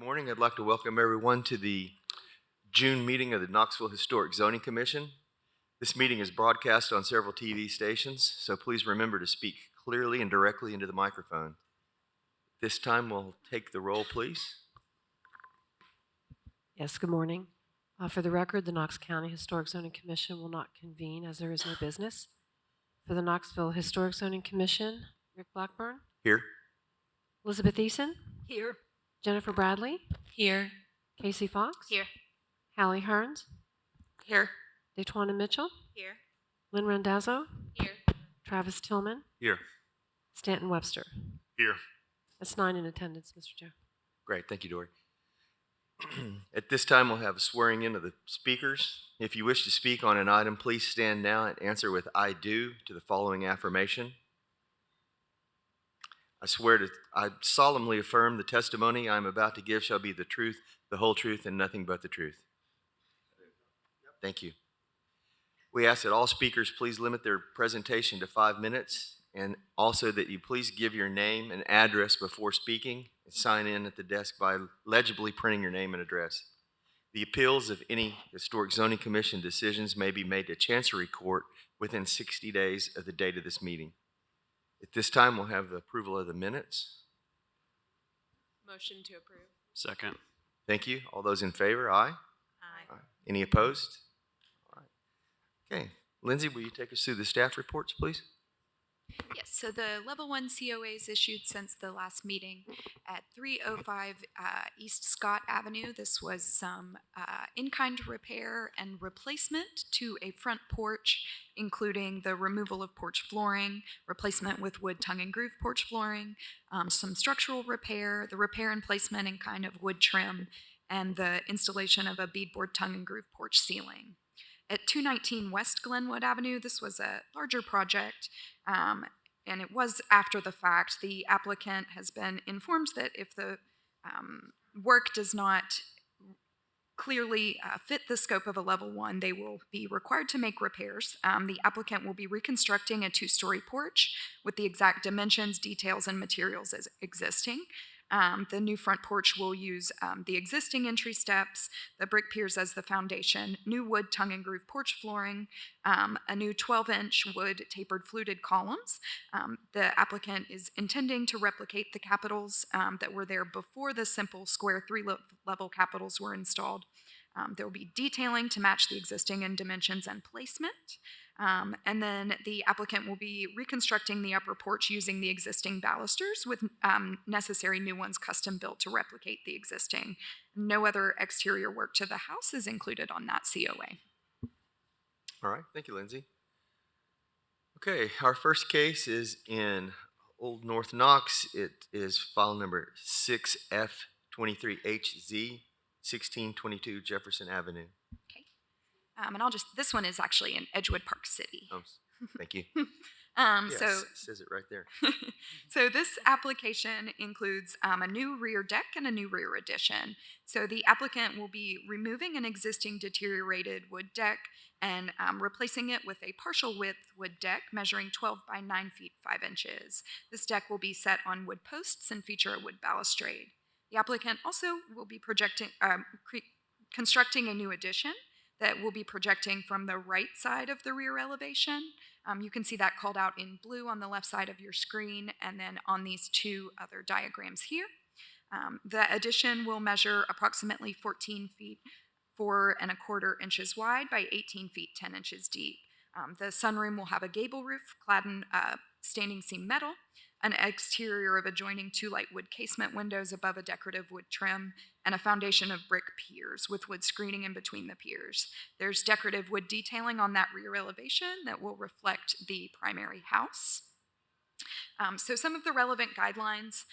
morning. I'd like to welcome everyone to the June meeting of the Knoxville Historic Zoning Commission. This meeting is broadcast on several TV stations, so please remember to speak clearly and directly into the microphone. This time we'll take the roll, please. Yes, good morning. For the record, the Knox County Historic Zoning Commission will not convene as there is no business. For the Knoxville Historic Zoning Commission, Rick Blackburn. Here. Elizabeth Eason. Here. Jennifer Bradley. Here. Casey Fox. Here. Hallie Hearns. Here. Daytwana Mitchell. Here. Lynn Randazzo. Here. Travis Tillman. Here. Stanton Webster. Here. That's 9 in attendance, Mr. Chair. Great, thank you, Dory. At this time, we'll have a swearing in of the speakers. If you wish to speak on an item, please stand now and answer with "I do" to the following affirmation. I solemnly affirm the testimony I am about to give shall be the truth, the whole truth, and nothing but the truth. Thank you. We ask that all speakers please limit their presentation to 5 minutes, and also that you please give your name and address before speaking and sign in at the desk by legibly printing your name and address. The appeals of any Historic Zoning Commission decisions may be made to Chancery Court within 60 days of the date of this meeting. At this time, we'll have the approval of the minutes. Motion to approve. Second. Thank you. All those in favor, aye? Aye. Any opposed? All right. Okay. Lindsay, will you take us through the staff reports, please? Yes, so the level 1 COAs issued since the last meeting at 305 East Scott Avenue. This was some in-kind repair and replacement to a front porch, including the removal of porch flooring, replacement with wood tongue and groove porch flooring, some structural repair, the repair and placement in kind of wood trim, and the installation of a beadboard tongue and groove porch ceiling. At 219 West Glenwood Avenue, this was a larger project, and it was after the fact. The applicant has been informed that if the work does not clearly fit the scope of a level 1, they will be required to make repairs. The applicant will be reconstructing a 2-story porch with the exact dimensions, details, and materials as existing. The new front porch will use the existing entry steps, the brick piers as the foundation, new wood tongue and groove porch flooring, a new 12-inch wood tapered fluted columns. The applicant is intending to replicate the capitals that were there before the simple square 3-level capitals were installed. There will be detailing to match the existing in dimensions and placement. And then the applicant will be reconstructing the upper porch using the existing balusters with necessary new ones custom built to replicate the existing. No other exterior work to the house is included on that COA. All right, thank you, Lindsay. Okay, our first case is in Old North Knox. It is file number 6F23HZ, 1622 Jefferson Avenue. And this one is actually in Edgewood Park City. Oh, thank you. Yes, it says it right there. So this application includes a new rear deck and a new rear addition. So the applicant will be removing an existing deteriorated wood deck and replacing it with a partial width wood deck measuring 12 by 9 feet 5 inches. This deck will be set on wood posts and feature a wood balustrade. The applicant also will be constructing a new addition that will be projecting from the right side of the rear elevation. You can see that called out in blue on the left side of your screen, and then on these 2 other diagrams here. The addition will measure approximately 14 feet 4 1/4 inches wide by 18 feet 10 inches deep. The sunroom will have a gable roof clad in standing seam metal, an exterior of adjoining 2 light wood casement windows above a decorative wood trim, and a foundation of brick piers with wood screening in between the piers. There's decorative wood detailing on that rear elevation that will reflect the primary house. So some of the relevant guidelines: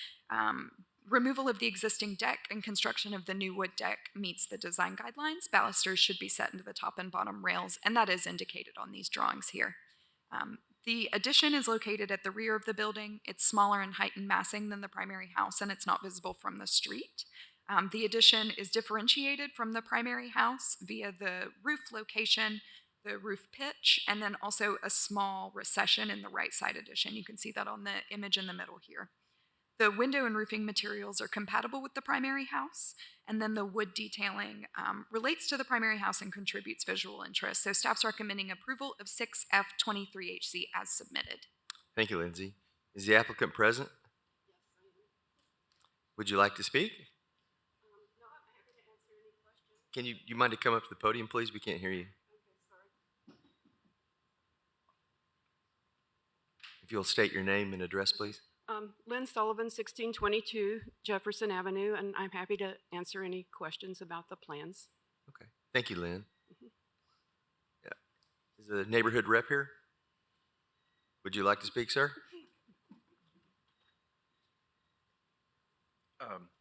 removal of the existing deck and construction of the new wood deck meets the design guidelines. Balusters should be set into the top and bottom rails, and that is indicated on these drawings here. The addition is located at the rear of the building. It's smaller in height and massing than the primary house, and it's not visible from the street. The addition is differentiated from the primary house via the roof location, the roof pitch, and then also a small recession in the right side addition. You can see that on the image in the middle here. The window and roofing materials are compatible with the primary house, and then the wood detailing relates to the primary house and contributes visual interest. So staff's recommending approval of 6F23HC as submitted. Thank you, Lindsay. Is the applicant present? Would you like to speak? Can you mind to come up to the podium, please? We can't hear you. If you'll state your name and address, please. Lynn Sullivan, 1622 Jefferson Avenue, and I'm happy to answer any questions about the plans. Okay. Thank you, Lynn. Yeah. Is the neighborhood rep here? Would you like to speak, sir?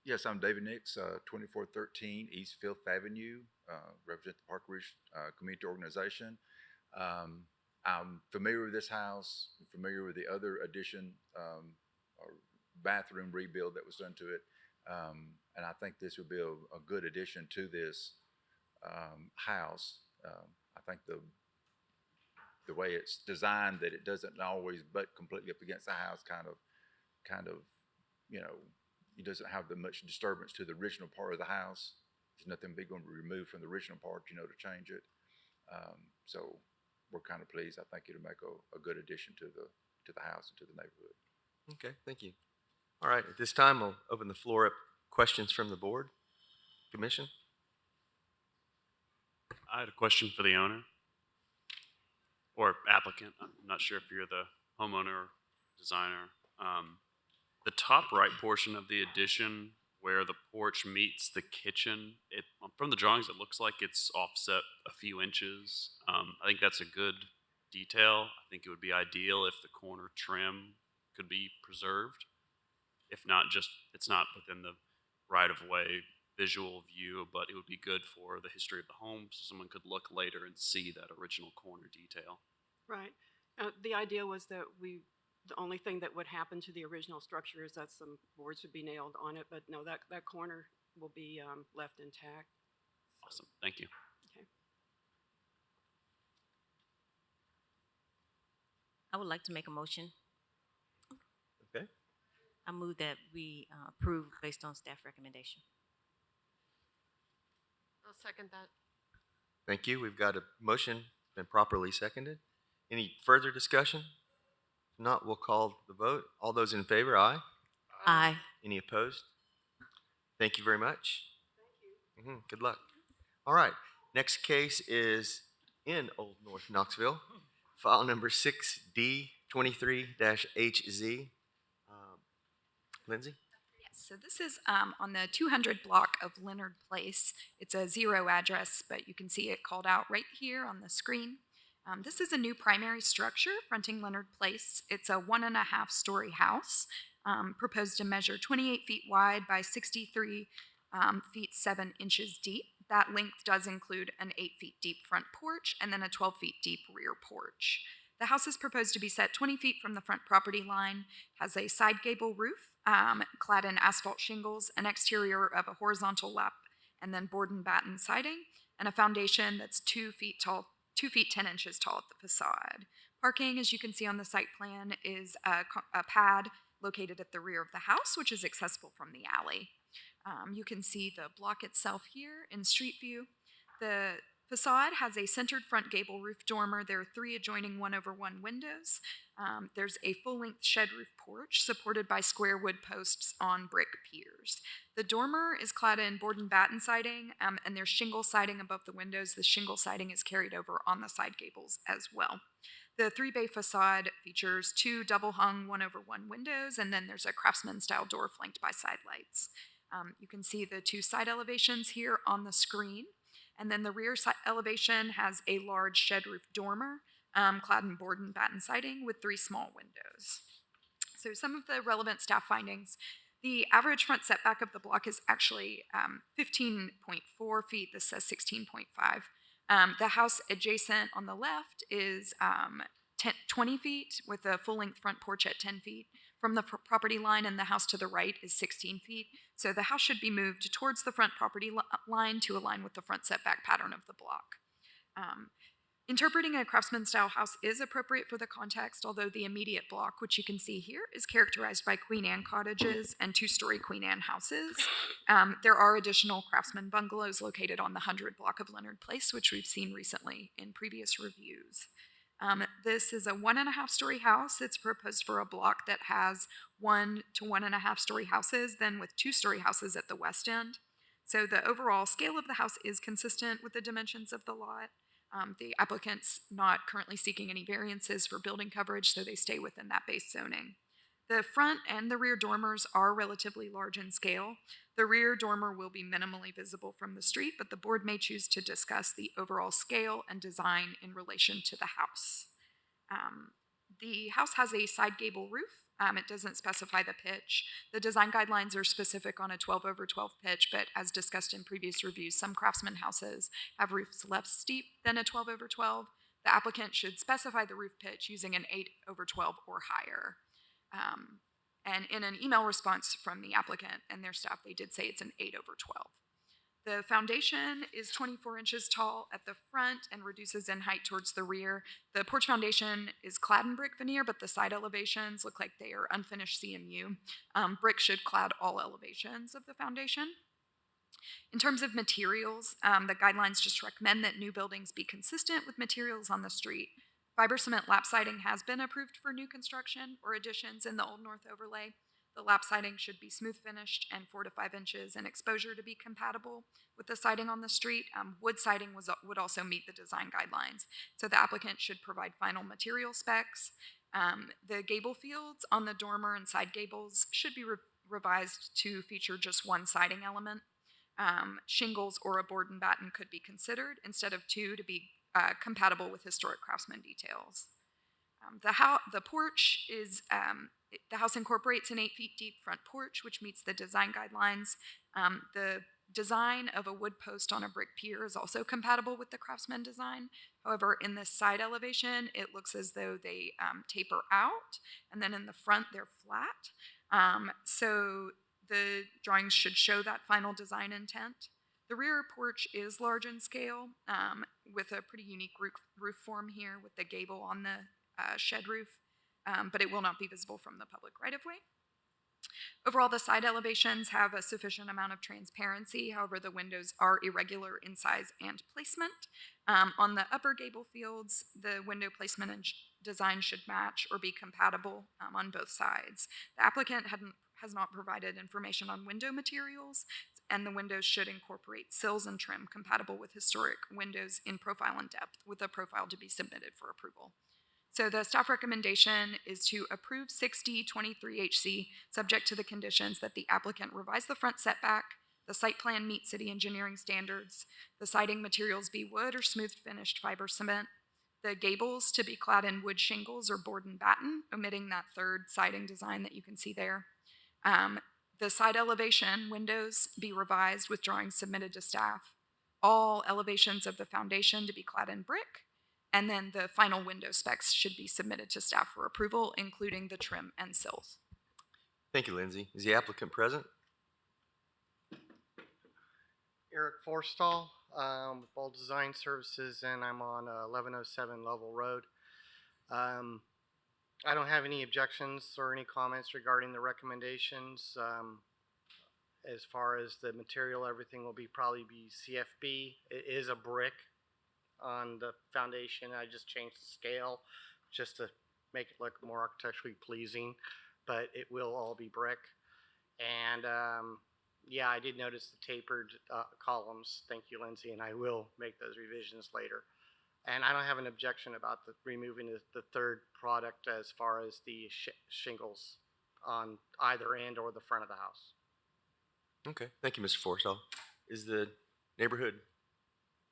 Yes, I'm David Nix, 2413 East Fifth Avenue, represent the Park Ridge Community Organization. I'm familiar with this house, I'm familiar with the other addition or bathroom rebuild that was done to it, and I think this would be a good addition to this house. I think the way it's designed, that it doesn't always butt completely up against the house, kind of, you know, it doesn't have much disturbance to the original part of the house. There's nothing big going to be removed from the original part, you know, to change it. So we're kind of pleased. I think it'll make a good addition to the house and to the neighborhood. Okay, thank you. All right, at this time, I'll open the floor up. Questions from the board, commission? I had a question for the owner or applicant. I'm not sure if you're the homeowner or designer. The top right portion of the addition where the porch meets the kitchen, from the drawings, it looks like it's offset a few inches. I think that's a good detail. I think it would be ideal if the corner trim could be preserved. If not, it's not within the right-of-way visual view, but it would be good for the history of the home, so someone could look later and see that original corner detail. Right. The idea was that the only thing that would happen to the original structure is that some boards would be nailed on it, but no, that corner will be left intact. Awesome. Thank you. Okay. I would like to make a motion. Okay. I move that we approve based on staff recommendation. I'll second that. Thank you. We've got a motion been properly seconded. Any further discussion? If not, we'll call the vote. All those in favor, aye. Aye. Any opposed? Thank you very much. Thank you. Good luck. All right. Next case is in Old North Knoxville. File number 6D23-HZ. Lindsay? Yes, so this is on the 200 block of Leonard Place. It's a 0 address, but you can see it called out right here on the screen. This is a new primary structure fronting Leonard Place. It's a 1.5-story house, proposed to measure 28 feet wide by 63 feet 7 inches deep. That length does include an 8 feet deep front porch and then a 12 feet deep rear porch. The house is proposed to be set 20 feet from the front property line, has a side gable roof, clad in asphalt shingles, an exterior of a horizontal lap, and then board and batten siding, and a foundation that's 2 feet tall, 2 feet 10 inches tall at the facade. Parking, as you can see on the site plan, is a pad located at the rear of the house, which is accessible from the alley. You can see the block itself here in street view. The facade has a centered front gable roof dormer. There are 3 adjoining 1/1 windows. There's a full-length shed roof porch supported by square wood posts on brick piers. The dormer is clad in board and batten siding, and there's shingle siding above the windows. The shingle siding is carried over on the side gables as well. The 3-bay facade features 2 double-hung 1/1 windows, and then there's a craftsman-style door flanked by side lights. You can see the 2 side elevations here on the screen. And then the rear elevation has a large shed roof dormer, clad in board and batten siding with 3 small windows. So some of the relevant staff findings: the average front setback of the block is actually 15.4 feet. This says 16.5. The house adjacent on the left is 20 feet with a full-length front porch at 10 feet from the property line, and the house to the right is 16 feet. So the house should be moved towards the front property line to align with the front setback pattern of the block. Interpreting a craftsman-style house is appropriate for the context, although the immediate block, which you can see here, is characterized by Queen Anne cottages and two-story Queen Anne houses. There are additional craftsman bungalows located on the 100 block of Leonard Place, which we've seen recently in previous reviews. This is a 1.5-story house. It's proposed for a block that has 1 to 1.5-story houses, then with 2-story houses at the west end. So the overall scale of the house is consistent with the dimensions of the lot. The applicant's not currently seeking any variances for building coverage, so they stay within that base zoning. The front and the rear dormers are relatively large in scale. The rear dormer will be minimally visible from the street, but the board may choose to discuss the overall scale and design in relation to the house. The house has a side gable roof. It doesn't specify the pitch. The design guidelines are specific on a 12/12 pitch, but as discussed in previous reviews, some craftsman houses have roofs less steep than a 12/12. The applicant should specify the roof pitch using an 8/12 or higher. And in an email response from the applicant and their staff, they did say it's an 8/12. The foundation is 24 inches tall at the front and reduces in height towards the rear. The porch foundation is clad in brick veneer, but the side elevations look like they are unfinished CMU. Brick should clad all elevations of the foundation. In terms of materials, the guidelines just recommend that new buildings be consistent with materials on the street. Fiber cement lap siding has been approved for new construction or additions in the Old North overlay. The lap siding should be smooth finished and 4 to 5 inches in exposure to be compatible with the siding on the street. Wood siding would also meet the design guidelines. So the applicant should provide final material specs. The gable fields on the dormer and side gables should be revised to feature just one siding element. Shingles or a board and batten could be considered instead of 2 to be compatible with historic craftsman details. The porch is, the house incorporates an 8 feet deep front porch, which meets the design guidelines. The design of a wood post on a brick pier is also compatible with the craftsman design. However, in this side elevation, it looks as though they taper out, and then in the front, they're flat. So the drawings should show that final design intent. The rear porch is large in scale, with a pretty unique roof form here with the gable on the shed roof, but it will not be visible from the public right-of-way. Overall, the side elevations have a sufficient amount of transparency. However, the windows are irregular in size and placement. On the upper gable fields, the window placement and design should match or be compatible on both sides. The applicant has not provided information on window materials, and the windows should incorporate sills and trim compatible with historic windows in profile and depth, with a profile to be submitted for approval. So the staff recommendation is to approve 6D23HC, subject to the conditions that the applicant revise the front setback, the site plan meet city engineering standards, the siding materials be wood or smooth finished fiber cement, the gables to be clad in wood shingles or board and batten, omitting that third siding design that you can see there. The side elevation windows be revised with drawings submitted to staff, all elevations of the foundation to be clad in brick, and then the final window specs should be submitted to staff for approval, including the trim and sills. Thank you, Lindsay. Is the applicant present? Eric Forstall, with Bold Design Services, and I'm on 1107 Lovell Road. I don't have any objections or any comments regarding the recommendations. As far as the material, everything will probably be CFB. It is a brick on the foundation. I just changed the scale just to make it look more architecturally pleasing, but it will all be brick. And yeah, I did notice the tapered columns. Thank you, Lindsay, and I will make those revisions later. And I don't have an objection about removing the third product as far as the shingles on either end or the front of the house. Okay, thank you, Mr. Forstall. Is the neighborhood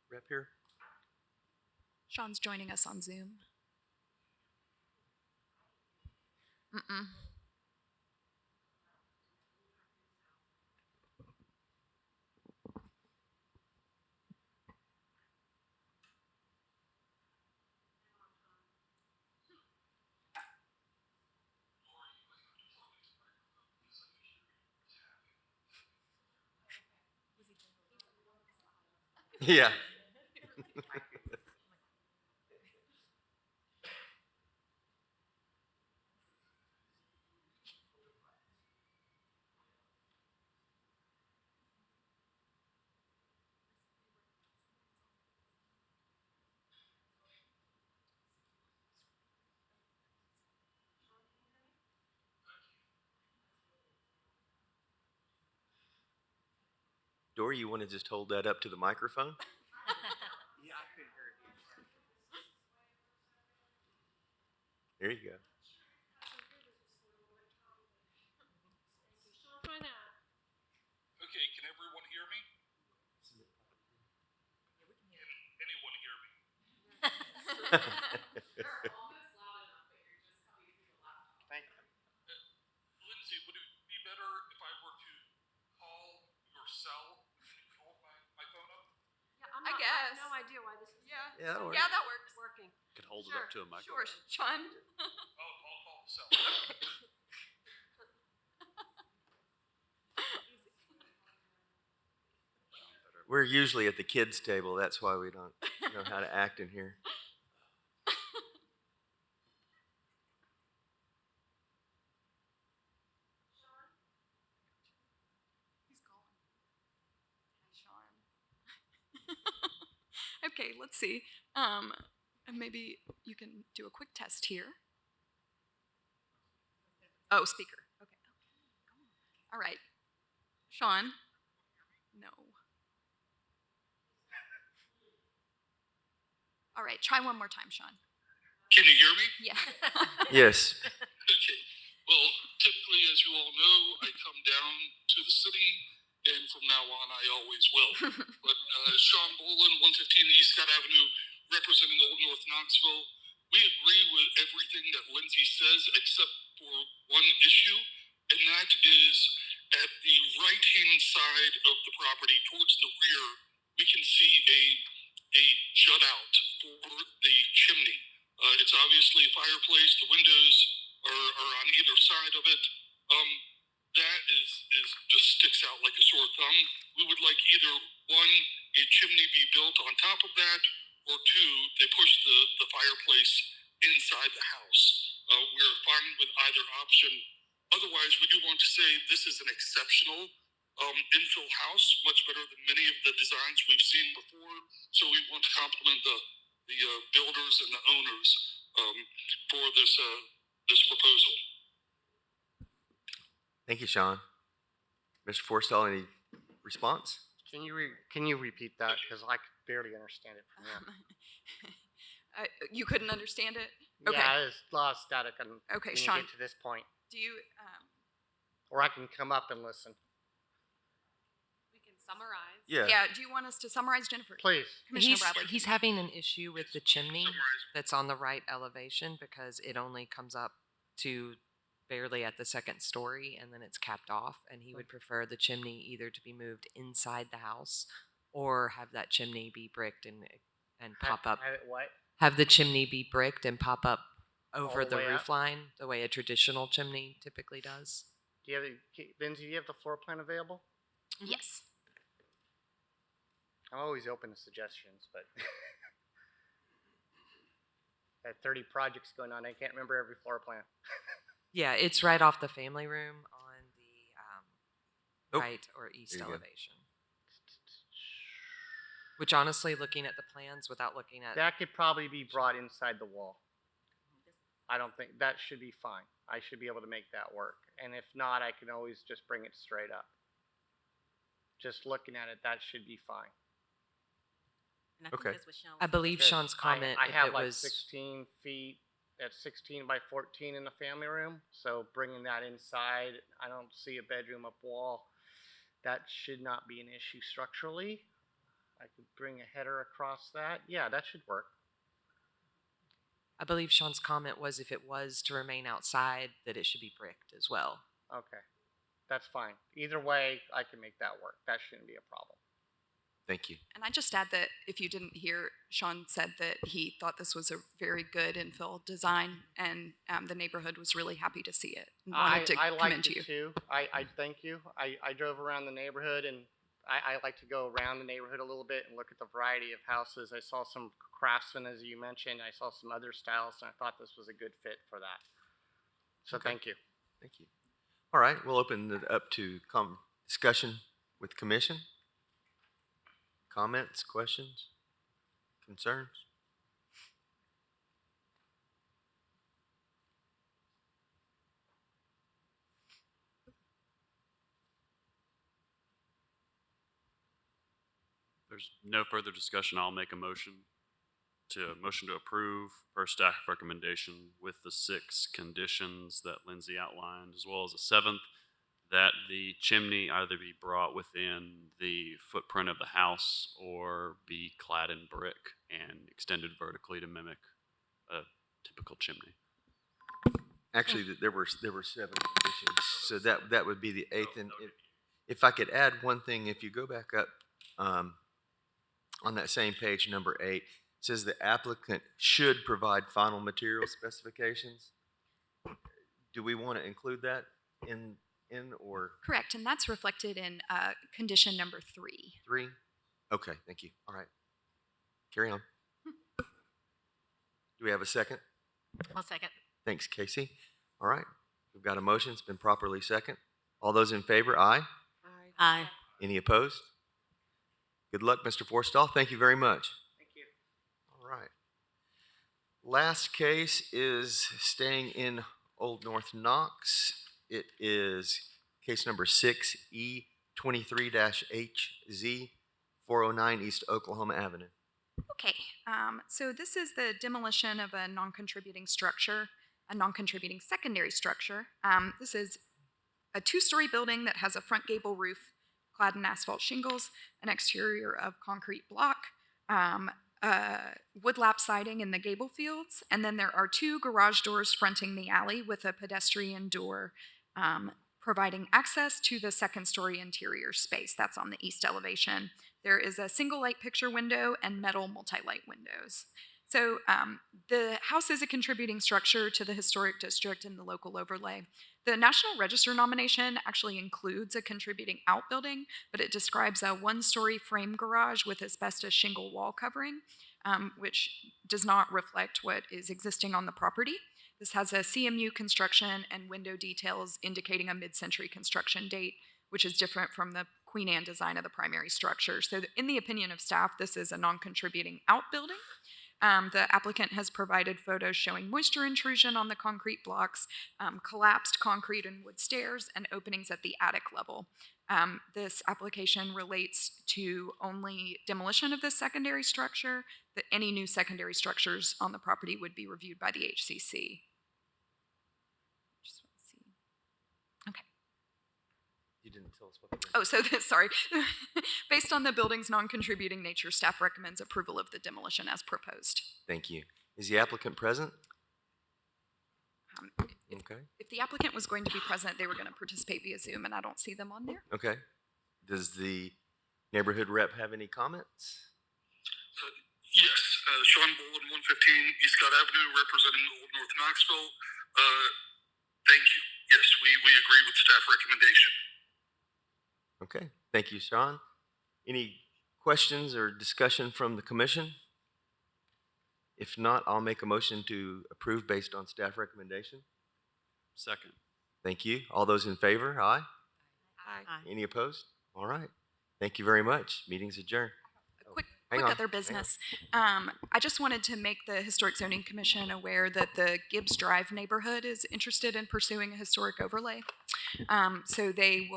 rep here? Sean's joining us on Zoom. Yeah. Dory, you want to just hold that up to the microphone? There you go. Okay, can everyone hear me? Can anyone hear me? Lindsay, would it be better if I were to call your cell and you could hold my phone up? I guess. No idea why this is Yeah. Yeah, that'll work. Yeah, that works. working. Could hold it Sure, up to a Sure, microphone. Sean. I'll call the cell. We're usually at the kids' table. That's why we don't know how to act in here. He's calling. Hi, Sean. Okay, let's see. And maybe you can do a quick test here. Oh, speaker. Okay. All right. Sean. No. All right, try one more time, Sean. Can you hear me? Yeah. Yes. Okay. Well, typically, as you all know, I come down to the city, and from now on, I always will. But Sean Boland, 115 East Scott Avenue, representing Old North Knoxville. We agree with everything that Lindsay says, except for one issue, and that is at the right-hand side of the property, towards the rear, we can see a jut out for the chimney. It's obviously a fireplace. The windows are on either side of it. That is just sticks out like a sore thumb. We would like either one, a chimney be built on top of that, or two, they push the fireplace inside the house. We're fine with either option. Otherwise, we do want to say this is an exceptional infill house, much better than many of the designs we've seen before. So we want to compliment the builders and the owners for this proposal. Thank you, Sean. Mr. Forstall, any response? Can you repeat that? Because I could barely understand it from here. You couldn't understand it? Okay. Yeah, there's a lot of static on Okay, when Sean. you get to this point. Do you, Or I can come up and listen. We can summarize. yeah, do you want us to summarize, Jennifer? Please. Commissioner Bradley. He's having an issue with the chimney Summarize. that's on the right elevation because it only comes up to barely at the second story and then it's capped off, and he would prefer the chimney either to be moved inside the house or have that chimney be bricked and pop up. Have it what? Have the chimney be bricked and pop up over the the way up? roof line the way a traditional chimney typically does. Do you have Lindsay? Do you have the floor plan available? Yes. I'm always open to suggestions, but I had 30 projects going on. I can't remember every floor plan. Yeah, it's right off the family room on the Oh, right or east there you go. elevation. Which honestly, looking at the plans without looking at That could probably be brought inside the wall. I don't think that should be fine. I should be able to make that work. And if not, I can always just bring it straight up. Just looking at it, that should be fine. And I Okay. think that's what Sean I was believe Because Sean's comment. I if have it like was 16 feet at 16 by 14 in the family room. So bringing that inside, I don't see a bedroom up wall. That should not be an issue structurally. I could bring a header across that. Yeah, that should work. I believe Sean's comment was if it was to remain outside, that it should be bricked as well. Okay, that's fine. Either way, I can make that work. That shouldn't be a problem. Thank you. And I just add that if you didn't hear, Sean said that he thought this was a very good infill design, and the neighborhood was really happy to see it and wanted to I commend liked you. it too. I thank you. I drove around the neighborhood, and I like to go around the neighborhood a little bit and look at the variety of houses. I saw some craftsmen, as you mentioned. I saw some other styles, and I thought this was a good fit for that. So Okay. thank you. Thank you. All right, we'll open it up to discussion with commission. Comments, questions, concerns? there's no further discussion, I'll make a motion to approve per staff recommendation with the 6 conditions that Lindsay outlined, as well as a 7th, that the chimney either be brought within the footprint of the house or be clad in brick and extended vertically to mimic a typical chimney. Actually, there were 7 conditions, so that would be the 8th. And if I could add one thing, if you go back up on that same page, number 8, it says the applicant should provide final material specifications. Do we want to include that in or Correct, and that's reflected in condition number 3. 3? Okay, thank you. All right, carry on. Do we have a second? I'll second. Thanks, Casey. All right, we've got a motion. It's been properly second. All those in favor, aye. Aye. Any opposed? Good luck, Mr. Forstall. Thank you very much. Thank you. All right. Last case is staying in Old North Knox. It is case number 6E23-HZ 409 East Oklahoma Avenue. Okay, so this is the demolition of a non-contributing structure, a non-contributing secondary structure. This is a 2-story building that has a front gable roof clad in asphalt shingles, an exterior of concrete block, wood lap siding in the gable fields, and then there are 2 garage doors fronting the alley with a pedestrian door providing access to the 2nd-story interior space. That's on the east elevation. There is a single light picture window and metal multi-light windows. So the house is a contributing structure to the historic district and the local overlay. The National Register nomination actually includes a contributing outbuilding, but it describes a 1-story frame garage with asbestos shingle wall covering, which does not reflect what is existing on the property. This has a CMU construction and window details indicating a mid-century construction date, which is different from the Queen Anne design of the primary structure. So in the opinion of staff, this is a non-contributing outbuilding. The applicant has provided photos showing moisture intrusion on the concrete blocks, collapsed concrete and wood stairs, and openings at the attic level. This application relates to only demolition of this secondary structure, that any new secondary structures on the property would be reviewed by the HCC. Just want to see. Okay. You didn't tell us what the Oh, so sorry. Based on the building's non-contributing nature, staff recommends approval of the demolition as proposed. Thank you. Is the applicant present? Okay. If the applicant was going to be present, they were going to participate via Zoom, and I don't see them on there. Okay. Does the neighborhood rep have any comments? Yes, Sean Bolin, 115 East Scott Avenue, representing Old North Knoxville. Thank you. Yes, we agree with staff recommendation. Okay. Thank you, Sean. Any questions or discussion from the commission? If not, I'll make a motion to approve based on staff recommendation. Second. Thank you. All those in favor, aye. Aye. Any opposed? All right. Thank you very much. Meeting's adjourned. Quick Hang on, other hang on. business. I just wanted to make the Historic Zoning Commission aware that the Gibbs Drive neighborhood is interested in pursuing a historic overlay. So they've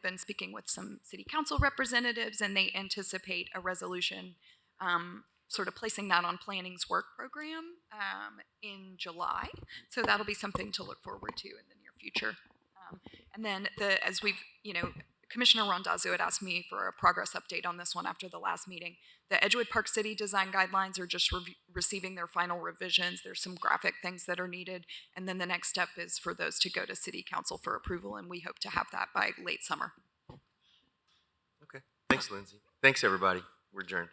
been speaking with some city council representatives, and they anticipate a resolution sort of placing that on planning's work program in July. So that'll be something to look forward to in the near future. And then as we've, Commissioner Rondazzo had asked me for a progress update on this one after the last meeting. The Edgewood Park City design guidelines are just receiving their final revisions. There's some graphic things that are needed. And then the next step is for those to go to City Council for approval, and we hope to have that by late summer. Okay. Thanks, Lindsay. Thanks, everybody. We're adjourned.